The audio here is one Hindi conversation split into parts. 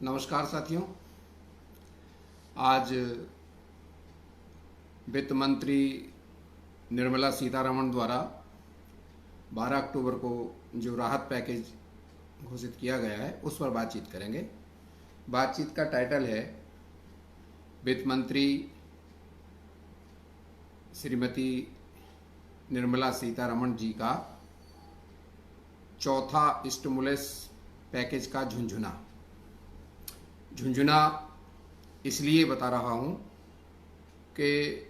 नमस्कार साथियों। आज वित्त मंत्री निर्मला सीतारमण द्वारा 12 अक्टूबर को जो राहत पैकेज घोषित किया गया है उस पर बातचीत करेंगे। बातचीत का टाइटल है वित्त मंत्री श्रीमती निर्मला सीतारमण जी का चौथा स्टिमुलस पैकेज का झुंझुना इसलिए बता रहा हूं कि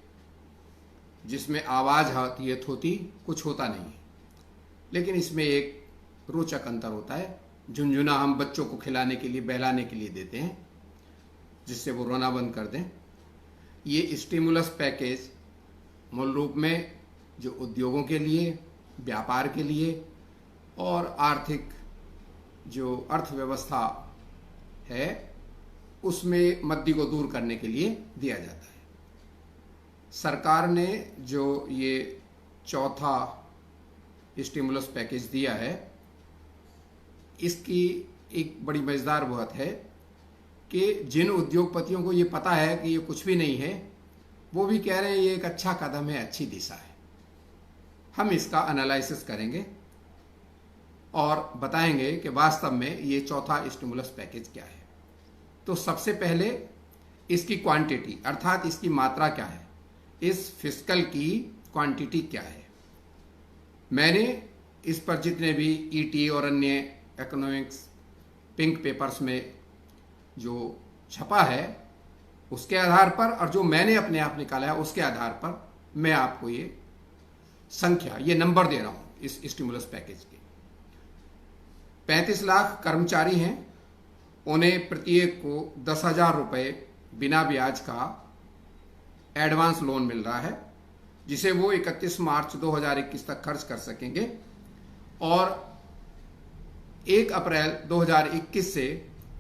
जिसमें आवाज़ आती है थोती, कुछ होता नहीं है, लेकिन इसमें एक रोचक अंतर होता है। झुंझुना हम बच्चों को खिलाने के लिए, बहलाने के लिए देते हैं जिससे वो रोना बंद कर दें। ये स्टिमुलस पैकेज मूल रूप में जो उद्योगों के लिए, व्यापार के लिए और आर्थिक जो अर्थव्यवस्था है उसमें मद्दी को दूर करने के लिए दिया जाता है। सरकार ने जो ये चौथा स्टिमुलस पैकेज दिया है, इसकी एक बड़ी मजेदार बात है कि जिन उद्योगपतियों को ये पता है कि ये कुछ भी नहीं है, वो भी कह रहे हैं ये एक अच्छा कदम है, अच्छी दिशा है। हम इसका एनालिसिस करेंगे और बताएंगे कि वास्तव में ये चौथा स्टिमुलस पैकेज क्या है। तो सबसे पहले इसकी क्वांटिटी अर्थात इसकी मात्रा क्या है, इस फिस्कल की क्वांटिटी क्या है। मैंने इस पर जितने भी ईटी और अन्य इकोनॉमिक्स पिंक पेपर्स में जो छपा है उसके आधार पर और जो मैंने अपने आप निकाला है उसके आधार पर मैं आपको ये संख्या, ये नंबर दे रहा हूं इस स्टिमुलस पैकेज के। 35 लाख कर्मचारी हैं, उन्हें प्रत्येक को 10,000 रुपये बिना ब्याज का एडवांस लोन मिल रहा है, जिसे वो 31 मार्च 2021 तक खर्च कर सकेंगे और 1 अप्रैल 2021 से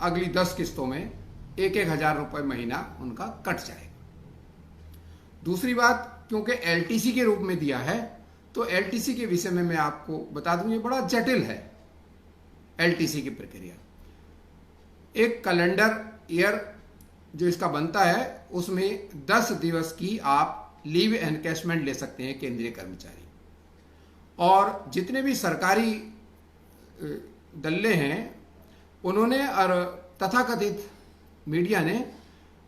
अगली 10 किस्तों में 1,000 रुपये महीना उनका कट जाएगा। दूसरी बात, क्योंकि एलटीसी के रूप में दिया है तो एलटीसी के विषय में मैं आपको बता दूं, ये बड़ा जटिल है एलटीसी की प्रक्रिया। एक कैलेंडर ईयर जो इसका बनता है उसमें 10 दिवस की आप लीव एनकैशमेंट ले सकते हैं केंद्रीय कर्मचारी। और जितने भी सरकारी दल्ले हैं उन्होंने और तथाकथित मीडिया ने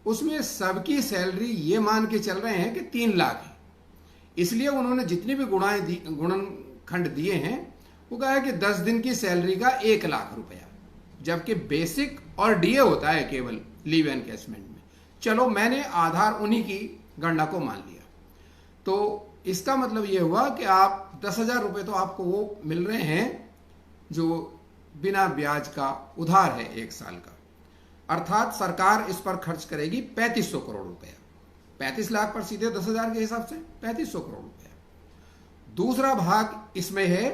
उसमें सबकी सैलरी ये मान के चल रहे हैं कि 3 लाख है, इसलिए उन्होंने जितने भी गुणनखंड दिए हैं वो कहा है कि 10 दिन की सैलरी का 1 लाख रुपया, जबकि बेसिक और डीए होता है केवल लीव एनकैशमेंट में। चलो मैंने आधार उन्हीं की गणना को मान लिया, तो इसका मतलब ये हुआ कि आप 10,000 रुपये तो आपको वो मिल रहे हैं जो बिना ब्याज का उधार है 1 साल का, अर्थात सरकार इस पर खर्च करेगी 3500 करोड़ रुपया। 35 लाख पर सीधे 10,000 के हिसाब से 3500 करोड़ रुपया। दूसरा भाग इसमें है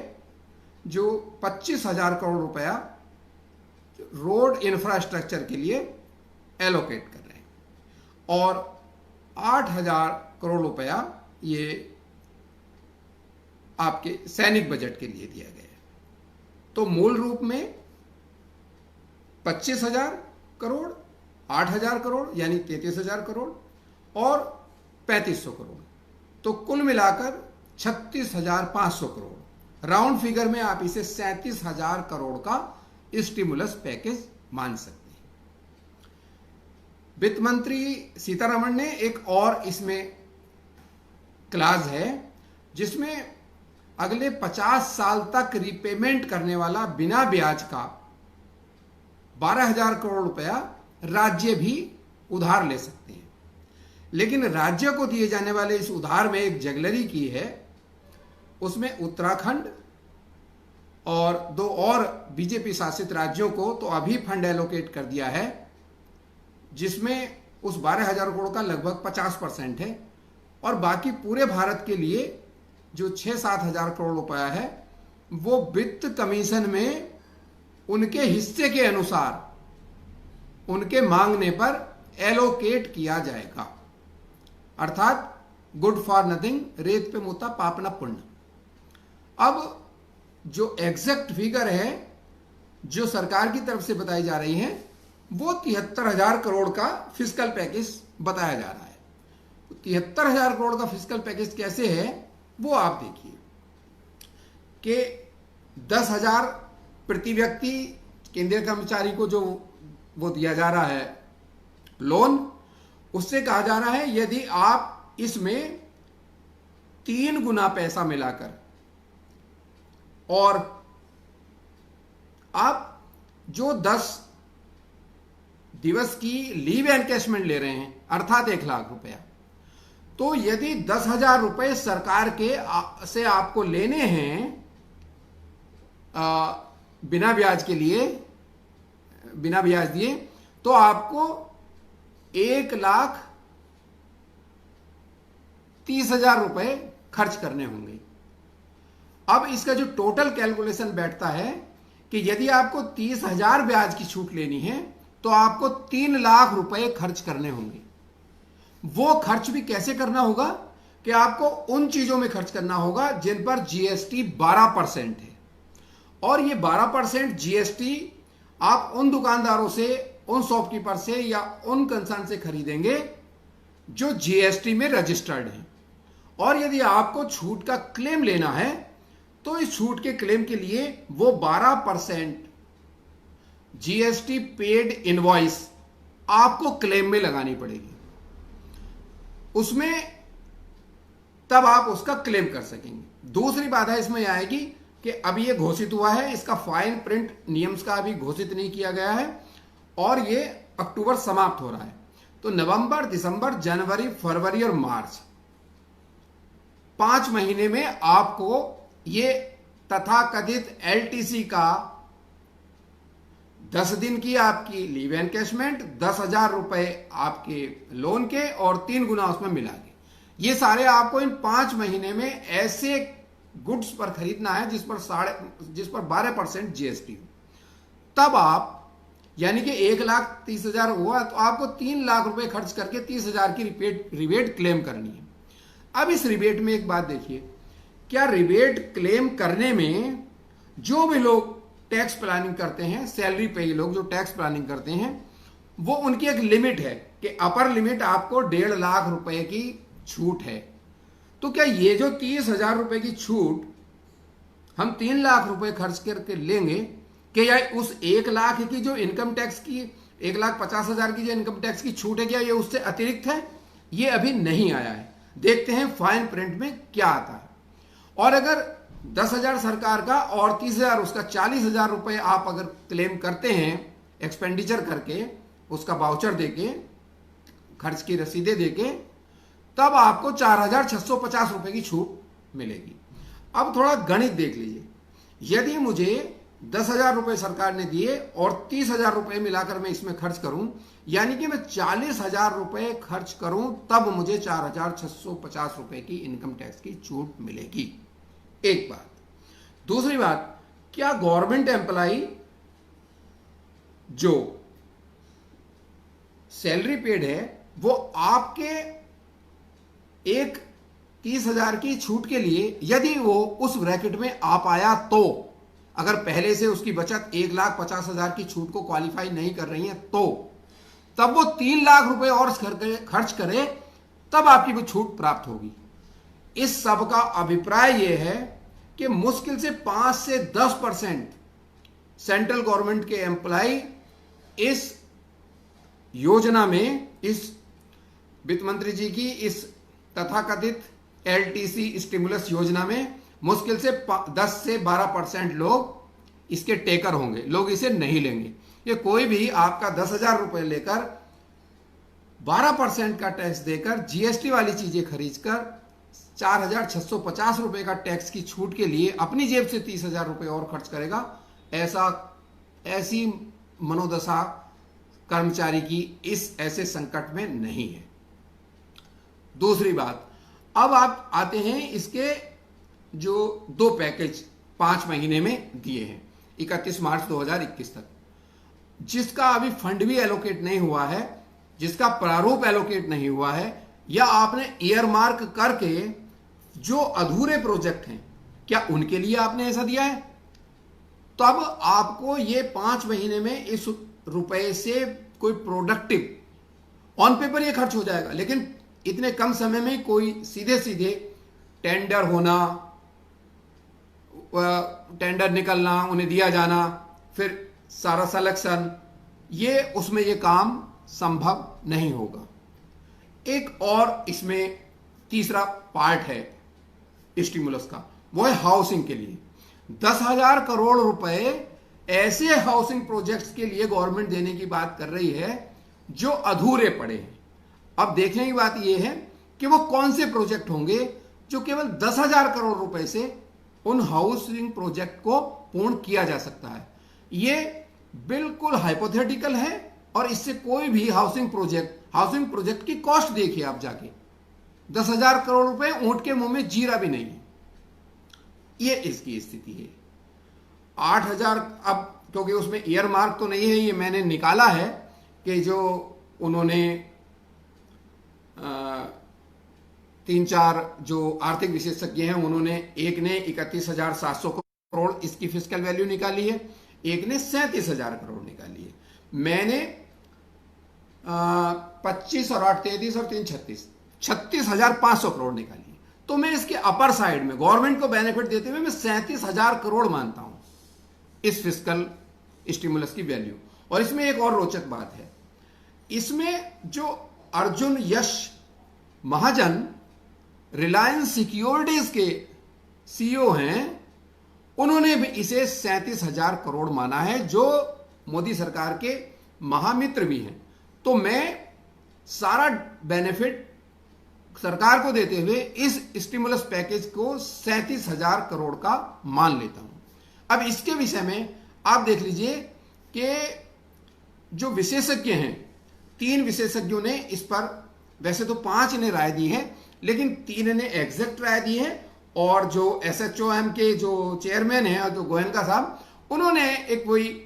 जो 25,000 करोड़ रुपया रोड इंफ्रास्ट्रक्चर के लिए एलोकेट कर रहे हैं और 8,000 करोड़ रुपया ये आपके सैनिक बजट के लिए दिया गया है। तो मूल रूप में 25,000 करोड़, 8,000 करोड़ यानी 33,000 करोड़ और 3,500 करोड़, तो कुल मिलाकर 36,500 करोड़। राउंड फिगर में आप इसे 37,000 करोड़ का स्टिमुलस पैकेज मान सकते हैं। वित्त मंत्री सीतारमण ने एक और इसमें क्लाज है जिसमें अगले 50 साल तक रिपेमेंट करने वाला बिना ब्याज का 12,000 करोड़ रुपया राज्य भी उधार ले सकते हैं। लेकिन राज्य को दिए जाने वाले इस उधार में एक जगलरी की है, उसमें उत्तराखंड और 2 और बीजेपी शासित राज्यों को तो अभी फंड एलोकेट कर दिया है, जिसमें उस 12,000 करोड़ का लगभग 50% है और बाकी पूरे भारत के लिए जो 6-7 हजार करोड़ रुपया है वो वित्त कमीशन में उनके हिस्से के अनुसार उनके मांगने पर एलोकेट किया जाएगा। अर्थात गुड फॉर नथिंग, रेत पे मुता पाप न पुण्य। अब जो एग्जैक्ट फिगर है जो सरकार की तरफ से बताई जा रही है वो 73,000 करोड़ का फिस्कल पैकेज बताया जा रहा है। 73,000 करोड़ का फिस्कल पैकेज कैसे है वो आप देखिए कि 10,000 प्रति व्यक्ति केंद्रीय कर्मचारी को जो वो दिया जा रहा है लोन, उससे कहा जा रहा है यदि आप इसमें 3 गुना पैसा मिलाकर और आप जो 10 दिवस की लीव एनकैशमेंट ले रहे हैं अर्थात 1 लाख रुपया, तो यदि 10,000 रुपए सरकार के से आपको लेने हैं बिना ब्याज के लिए, बिना ब्याज दिए, तो आपको 1,30,000 रुपए खर्च करने होंगे। अब इसका जो टोटल कैलकुलेशन बैठता है कि यदि आपको 30,000 ब्याज की छूट लेनी है तो आपको 3 लाख रुपए खर्च करने होंगे। वो खर्च भी कैसे करना होगा कि आपको उन चीजों में खर्च करना होगा जिन पर जीएसटी 12% है, और ये 12% जीएसटी आप उन दुकानदारों से, उन शॉपकीपर से या उन कंसर्न से खरीदेंगे जो जीएसटी में रजिस्टर्ड हैं। और यदि आपको छूट का क्लेम लेना है तो इस छूट के क्लेम के लिए वो 12% जीएसटी पेड इनवॉइस आपको क्लेम में लगानी पड़ेगी, उसमें तब आप उसका क्लेम कर सकेंगे। दूसरी बात है इसमें यह आएगी कि अब ये घोषित हुआ है, इसका फाइन प्रिंट नियम्स का अभी घोषित नहीं किया गया है और ये अक्टूबर समाप्त हो रहा है, तो नवंबर, दिसंबर, जनवरी, फरवरी और मार्च 5 महीने में आपको ये तथाकथित एलटीसी का 10 दिन की आपकी लीव एनकैशमेंट, 10,000 रुपए आपके लोन के और 3 गुना उसमें मिला के, ये सारे आपको इन 5 महीने में ऐसे गुड्स पर खरीदना है जिस पर 12% जीएसटी हो। तब आप, यानी कि 1,30,000 हुआ तो आपको 3 लाख रुपए खर्च करके 30,000 की रिबेट क्लेम करनी है। अब इस रिबेट में एक बात देखिए, क्या रिबेट क्लेम करने में जो भी लोग टैक्स प्लानिंग करते हैं, सैलरी पे लोग जो टैक्स प्लानिंग करते हैं, वो उनकी एक लिमिट है कि अपर लिमिट आपको 1.5 लाख रुपए की छूट है। तो क्या ये जो 30,000 रुपए की छूट हम 3 लाख रुपए खर्च करके लेंगे कि या उस 1 लाख की जो इनकम टैक्स की 1,50,000 की जो इनकम टैक्स की छूट है, क्या ये उससे अतिरिक्त है? ये अभी नहीं आया है, देखते हैं फाइन प्रिंट में क्या आता है। और अगर 10,000 सरकार का और 30,000 उसका 40,000 रुपए आप अगर क्लेम करते हैं एक्सपेंडिचर करके, उसका वाउचर देके, खर्च की रसीदें देके, तब आपको 4,650 रुपए की छूट मिलेगी। अब थोड़ा गणित देख लीजिए, यदि मुझे 10,000 रुपए सरकार ने दिए और 30,000 रुपए मिलाकर मैं इसमें खर्च करूं, यानी कि मैं 40,000 रुपए खर्च करूं, तब मुझे 4,650 रुपए की इनकम टैक्स की छूट मिलेगी। एक बात। दूसरी बात, क्या गवर्नमेंट एम्प्लॉई जो सैलरी पेड है वो आपके एक 30,000 की छूट के लिए, यदि वो उस ब्रैकेट में आ पाया, तो अगर पहले से उसकी बचत 1,50,000 की छूट को क्वालिफाई नहीं कर रही है, तो तब वो 3 लाख रुपए और खर्च करे, तब आपकी वो छूट प्राप्त होगी। इस सब का अभिप्राय यह है कि मुश्किल से 5 से 10% सेंट्रल गवर्नमेंट के एम्प्लॉय इस योजना में, इस वित्त मंत्री जी की इस तथाकथित एलटीसी स्टिमुलस योजना में मुश्किल से 10 से 12% लोग इसके टेकर होंगे, लोग इसे नहीं लेंगे। ये कोई भी आपका 10,000 रुपए लेकर 12% का टैक्स देकर जीएसटी वाली चीजें खरीदकर 4,650 रुपए का टैक्स की छूट के लिए अपनी जेब से 30,000 रुपए और खर्च करेगा, ऐसी मनोदशा कर्मचारी की इस ऐसे संकट में नहीं है। दूसरी बात, अब आप आते हैं इसके जो 2 पैकेज 5 महीने में दिए हैं 31 मार्च 2021 तक, जिसका अभी फंड भी एलोकेट नहीं हुआ है, जिसका प्रारूप एलोकेट नहीं हुआ है, या आपने ईयरमार्क करके जो अधूरे प्रोजेक्ट हैं, क्या उनके लिए आपने ऐसा दिया है? तो अब आपको ये 5 महीने में इस रुपए से कोई प्रोडक्टिव ऑन पेपर ये खर्च हो जाएगा, लेकिन इतने कम समय में कोई सीधे सीधे टेंडर होना, टेंडर निकलना, उन्हें दिया जाना, फिर सारा सिलेक्शन, ये उसमें ये काम संभव नहीं होगा। एक और इसमें तीसरा पार्ट है स्टिमुलस का, वो है हाउसिंग के लिए। 10,000 करोड़ रुपए ऐसे हाउसिंग प्रोजेक्ट्स के लिए गवर्नमेंट देने की बात कर रही है जो अधूरे पड़े हैं। अब देखने की बात यह है कि वो कौन से प्रोजेक्ट होंगे जो केवल 10,000 करोड़ रुपए से उन हाउसिंग प्रोजेक्ट को पूर्ण किया जा सकता है। ये बिल्कुल हाइपोथेटिकल है और इससे कोई भी हाउसिंग प्रोजेक्ट की कॉस्ट देखिए आप जाके, 10,000 करोड़ रुपए ऊंट के मुंह में जीरा भी नहीं है, ये इसकी स्थिति है। 8,000, अब क्योंकि उसमें ईयर मार्क तो नहीं है, ये मैंने निकाला है कि जो उन्होंने 3-4 जो आर्थिक विशेषज्ञ हैं उन्होंने, एक ने 31,700 करोड़ इसकी फिस्कल वैल्यू निकाली है, एक ने 37,000 करोड़ निकाली है। मैंने 25 और 8 33 और 3 36,500 करोड़ निकाली है। तो मैं इसके अपर साइड में गवर्नमेंट को बेनिफिट देते हुए मैं 37,000 करोड़ मानता हूं इस फिस्कल स्टिमुलस की वैल्यू। और इसमें एक और रोचक बात है, इसमें जो अर्जुन यश महाजन रिलायंस सिक्योरिटीज के सीईओ हैं, उन्होंने भी इसे 37,000 करोड़ माना है, जो मोदी सरकार के महामित्र भी हैं। तो मैं सारा बेनिफिट सरकार को देते हुए इस स्टिमुलस पैकेज को 37,000 करोड़ का मान लेता हूं। अब इसके विषय में आप देख लीजिए कि जो विशेषज्ञ हैं, 3 विशेषज्ञों ने इस पर, वैसे तो 5 ने राय दी है, लेकिन 3 ने एग्जैक्ट राय दी है, और जो एसएचओएम के जो चेयरमैन हैं, जो गोयनका साहब, उन्होंने एक कोई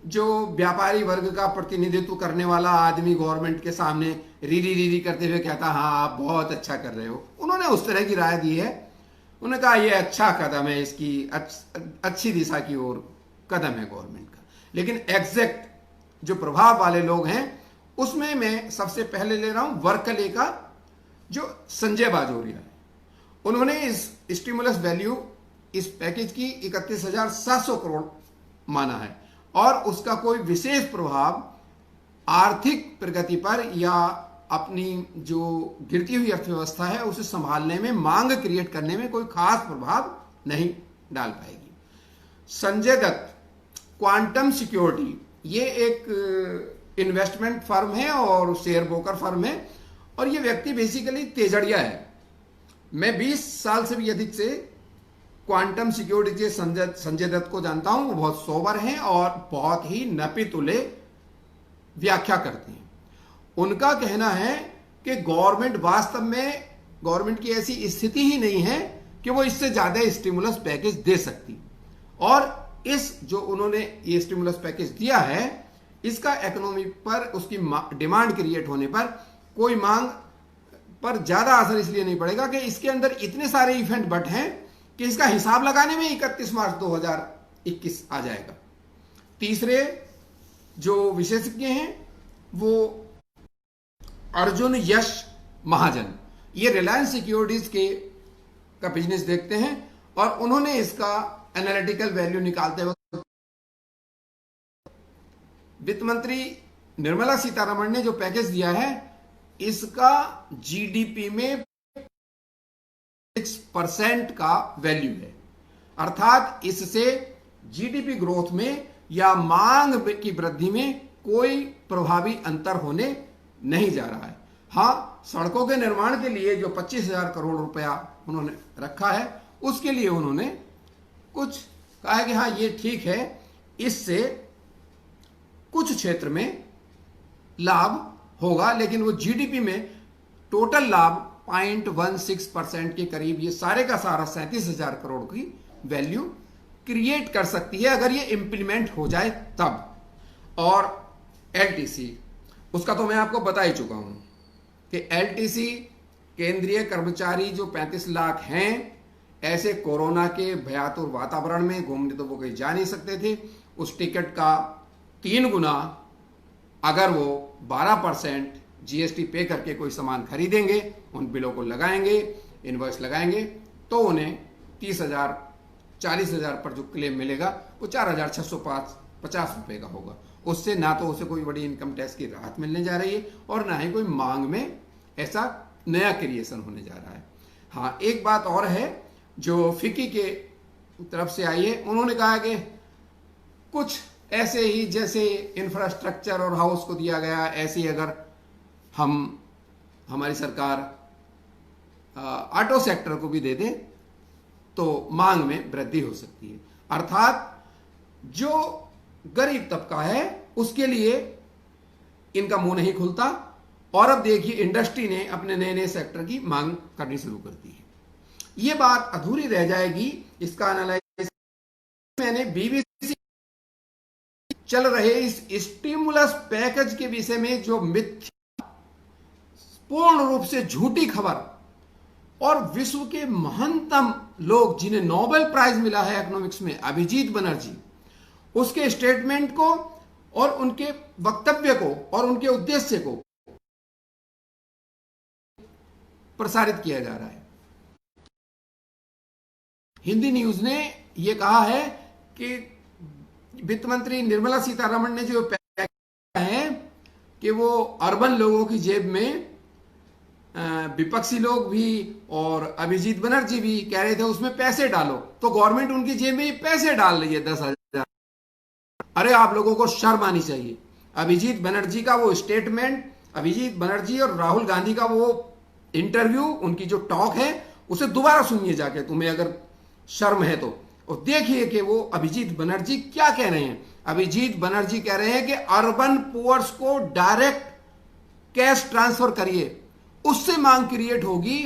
जो व्यापारी वर्ग का प्रतिनिधित्व करने वाला आदमी गवर्नमेंट के सामने रीरी करते हुए कहता, हाँ आप बहुत अच्छा कर रहे हो, उन्होंने उस तरह की राय दी है। उन्होंने कहा यह अच्छा कदम है, इसकी अच्छी दिशा की ओर कदम है गवर्नमेंट का। लेकिन एग्जैक्ट जो प्रभाव वाले लोग हैं, उसमें मैं सबसे पहले ले रहा हूं वर्कले का जो संजय बाजोरिया है। उन्होंने इस स्टिमुलस वैल्यू इस पैकेज की 31,700 करोड़ माना है, और उसका कोई विशेष प्रभाव आर्थिक प्रगति पर या अपनी जो गिरती हुई अर्थव्यवस्था है उसे संभालने में, मांग क्रिएट करने में कोई खास प्रभाव नहीं डाल पाएगी। संजय दत्त क्वांटम सिक्योरिटी, ये एक इन्वेस्टमेंट फर्म है और शेयर ब्रोकर फर्म है, और ये व्यक्ति बेसिकली तेजड़िया है। मैं 20 साल से भी अधिक से क्वांटम सिक्योरिटी के संजय दत्त को जानता हूं। वो बहुत सोबर हैं और बहुत ही नपे तुले व्याख्या करते हैं। उनका कहना है कि गवर्नमेंट वास्तव में, गवर्नमेंट की ऐसी स्थिति ही नहीं है कि वो इससे ज्यादा स्टिमुलस पैकेज दे सकती, और इस जो उन्होंने ये स्टिमुलस पैकेज दिया है, इसका इकोनॉमी पर, उसकी डिमांड क्रिएट होने पर कोई मांग पर ज्यादा असर इसलिए नहीं पड़ेगा कि इसके अंदर इतने सारे इवेंट बट हैं कि इसका हिसाब लगाने में 31 मार्च 2021 आ जाएगा। तीसरे जो विशेषज्ञ हैं वो अर्जुन यश महाजन, ये रिलायंस सिक्योरिटीज का बिजनेस देखते हैं, और उन्होंने इसका एनालिटिकल वैल्यू निकालते वक्त, वित्त मंत्री निर्मला सीतारमण ने जो पैकेज दिया है, इसका जीडीपी में 6% का वैल्यू है, अर्थात इससे जीडीपी ग्रोथ में या मांग की वृद्धि में कोई प्रभावी अंतर होने नहीं जा रहा है। हाँ, सड़कों के निर्माण के लिए जो 25,000 करोड़ रुपया उन्होंने रखा है, उसके लिए उन्होंने कुछ कहा है कि हाँ ये ठीक है, इससे कुछ क्षेत्र में लाभ होगा, लेकिन वो जीडीपी में टोटल लाभ 0.16% के करीब, ये सारे का सारा 37,000 करोड़ की वैल्यू क्रिएट कर सकती है अगर ये इंप्लीमेंट हो जाए तब। और एलटीसी, उसका तो मैं आपको बता ही चुका हूं कि एलटीसी केंद्रीय कर्मचारी जो 35 लाख हैं, ऐसे कोरोना के भयातुर वातावरण में घूमने तो वो कहीं जा नहीं सकते थे। उस टिकट का 3 गुना अगर वो 12% जीएसटी पे करके कोई सामान खरीदेंगे, उन बिलों को लगाएंगे, इनवॉइस लगाएंगे, तो उन्हें 30,000 40,000 पर जो क्लेम मिलेगा वो 4,650 रुपए का होगा। उससे ना तो उसे कोई बड़ी इनकम टैक्स की राहत मिलने जा रही है और ना ही कोई मांग में ऐसा नया क्रिएशन होने जा रहा है। हाँ, एक बात और है जो फिक्की के तरफ से आई है। उन्होंने कहा कि कुछ ऐसे ही जैसे इंफ्रास्ट्रक्चर और हाउस को दिया गया, ऐसे ही अगर हमारी सरकार ऑटो सेक्टर को भी दे दे तो मांग में वृद्धि हो सकती है। अर्थात जो गरीब तबका है उसके लिए इनका मुंह नहीं खुलता। और अब देखिए इंडस्ट्री ने अपने नए नए सेक्टर की मांग करनी शुरू कर दी है। यह बात अधूरी रह जाएगी, इसका एनालाइज मैंने बीबीसी चल रहे इस स्टिमुलस पैकेज के विषय में जो मिथ्या, पूर्ण रूप से झूठी खबर और विश्व के महानतम लोग जिन्हें नोबेल प्राइज मिला है इकोनॉमिक्स में, अभिजीत बनर्जी, उसके स्टेटमेंट को और उनके वक्तव्य को और उनके उद्देश्य को प्रसारित किया जा रहा है। हिंदी न्यूज ने यह कहा है कि वित्त मंत्री निर्मला सीतारमण ने जो पैकेज है कि वो अर्बन लोगों की जेब में, विपक्षी लोग भी और अभिजीत बनर्जी भी कह रहे थे उसमें पैसे डालो, तो गवर्नमेंट उनकी जेब में पैसे डाल रही है 10,000। अरे आप लोगों को शर्म आनी चाहिए। अभिजीत बनर्जी का वो स्टेटमेंट, अभिजीत बनर्जी और राहुल गांधी का वो इंटरव्यू, उनकी जो टॉक है उसे दोबारा सुनिए जाके, तुम्हें अगर शर्म है तो, और देखिए कि वो अभिजीत बनर्जी क्या कह रहे हैं। अभिजीत बनर्जी कह रहे हैं कि अर्बन पुअर्स को डायरेक्ट कैश ट्रांसफर करिए, उससे मांग क्रिएट होगी।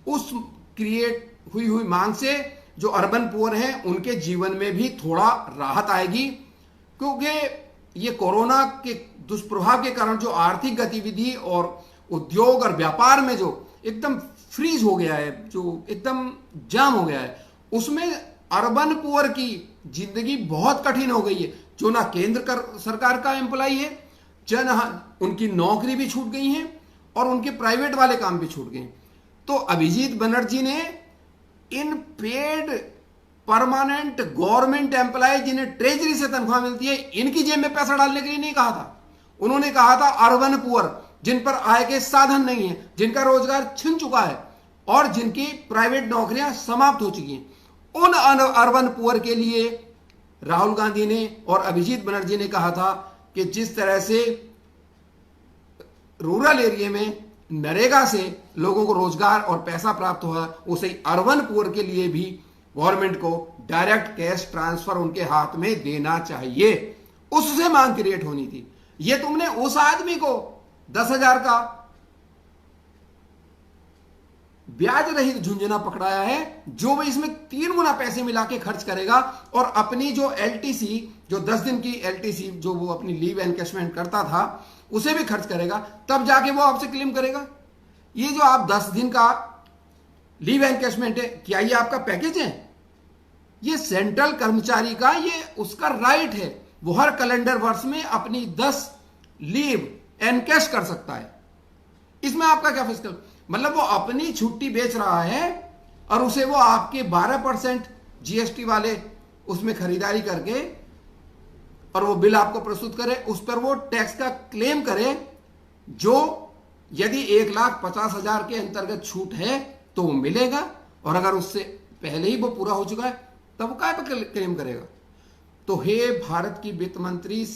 उस क्रिएट हुई मांग से जो अर्बन पुअर हैं उनके जीवन में भी थोड़ा राहत आएगी, क्योंकि ये कोरोना के दुष्प्रभाव के कारण जो आर्थिक गतिविधि और उद्योग और व्यापार में जो एकदम फ्रीज हो गया है, जो एकदम जाम हो गया है, उसमें अर्बन पुअर की जिंदगी बहुत कठिन हो गई है। जो ना केंद्र सरकार का एम्प्लॉय है, उनकी नौकरी भी छूट गई है और उनके प्राइवेट वाले काम भी छूट गए। तो अभिजीत बनर्जी ने इन पेड परमानेंट गवर्नमेंट एम्प्लॉय जिन्हें ट्रेजरी से तनख्वाह मिलती है, इनकी जेब में पैसा डालने के लिए नहीं कहा था। उन्होंने कहा था अर्बन पुअर, जिन पर आय के साधन नहीं है, जिनका रोजगार छिन चुका है और जिनकी प्राइवेट नौकरियां समाप्त हो चुकी हैं, उन अर्बन पुअर के लिए राहुल गांधी ने और अभिजीत बनर्जी ने कहा था कि जिस तरह से रूरल एरिया में नरेगा से लोगों को रोजगार और पैसा प्राप्त हुआ, उसे अर्बन पुअर के लिए भी गवर्नमेंट को डायरेक्ट कैश ट्रांसफर उनके हाथ में देना चाहिए। उससे मांग क्रिएट होनी थी। ये तुमने उस आदमी को 10,000 का ब्याज रहित झुंझुना पकड़ाया है जो भी इसमें 3 गुना पैसे मिला के खर्च करेगा और अपनी जो एलटीसी, जो 10 दिन की एलटीसी जो वो अपनी लीव एनकैशमेंट करता था, उसे भी खर्च करेगा, तब जाके वो आपसे क्लेम करेगा। ये जो आप 10 दिन का लीव एनकैशमेंट है, क्या ये आपका पैकेज है? ये सेंट्रल कर्मचारी का ये उसका राइट है, वो हर कैलेंडर वर्ष में अपनी 10 लीव एनकैश कर सकता है। इसमें आपका क्या फिस्कल, मतलब वो अपनी छुट्टी बेच रहा है और उसे वो आपके 12% जीएसटी वाले उसमें खरीदारी करके और वो बिल आपको प्रस्तुत करे, उस पर वो टैक्स का क्लेम करे, जो यदि 1,50,000 के अंतर्गत छूट है तो वो मिलेगा, और अगर उससे पहले ही वो पूरा हो चुका है तब वो काय पर क्लेम करेगा। तो हे भारत की वित्त मंत्री,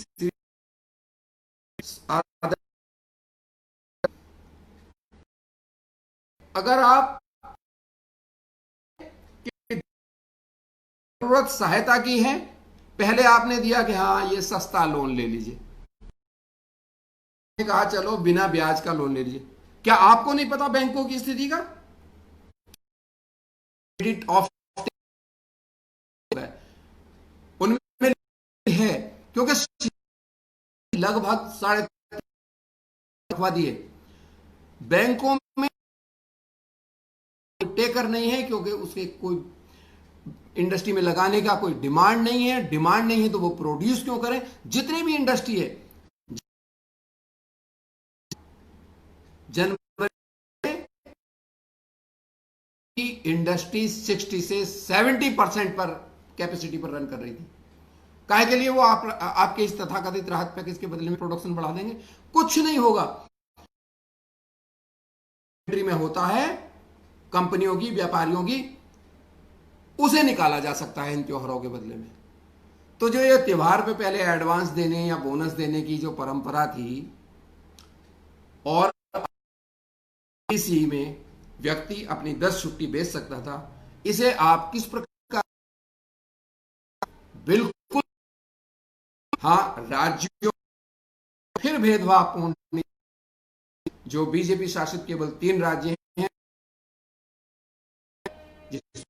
अगर आप जरूरत सहायता की है, पहले आपने दिया कि हाँ ये सस्ता लोन ले लीजिए, कहा चलो बिना ब्याज का लोन ले लीजिए। क्या आपको नहीं पता बैंकों की स्थिति का? क्रेडिट ऑफ उनमें है, क्योंकि लगभग 3.5 दिए बैंकों में टेक लेकर नहीं है क्योंकि उसके कोई इंडस्ट्री में लगाने का कोई डिमांड नहीं है। डिमांड नहीं है तो वो प्रोड्यूस क्यों करें? जितनी भी इंडस्ट्री है, जनवरी की इंडस्ट्री 60 से 70% पर कैपेसिटी पर रन कर रही थी। काहे के लिए? वो आपके इस तथाकथित राहत पैकेज के बदले में प्रोडक्शन बढ़ा देंगे। कुछ नहीं होगा। में होता है कंपनियों की, व्यापारियों की, उसे निकाला जा सकता है इन त्योहारों के बदले में। तो जो ये त्योहार पे पहले एडवांस देने या बोनस देने की जो परंपरा थी और इसी में व्यक्ति अपनी 10 छुट्टी बेच सकता था, इसे आप किस प्रकार? बिल्कुल हाँ, राज्यों फिर भेदभावपूर्ण, जो बीजेपी शासित केवल 3 राज्य हैं, जिस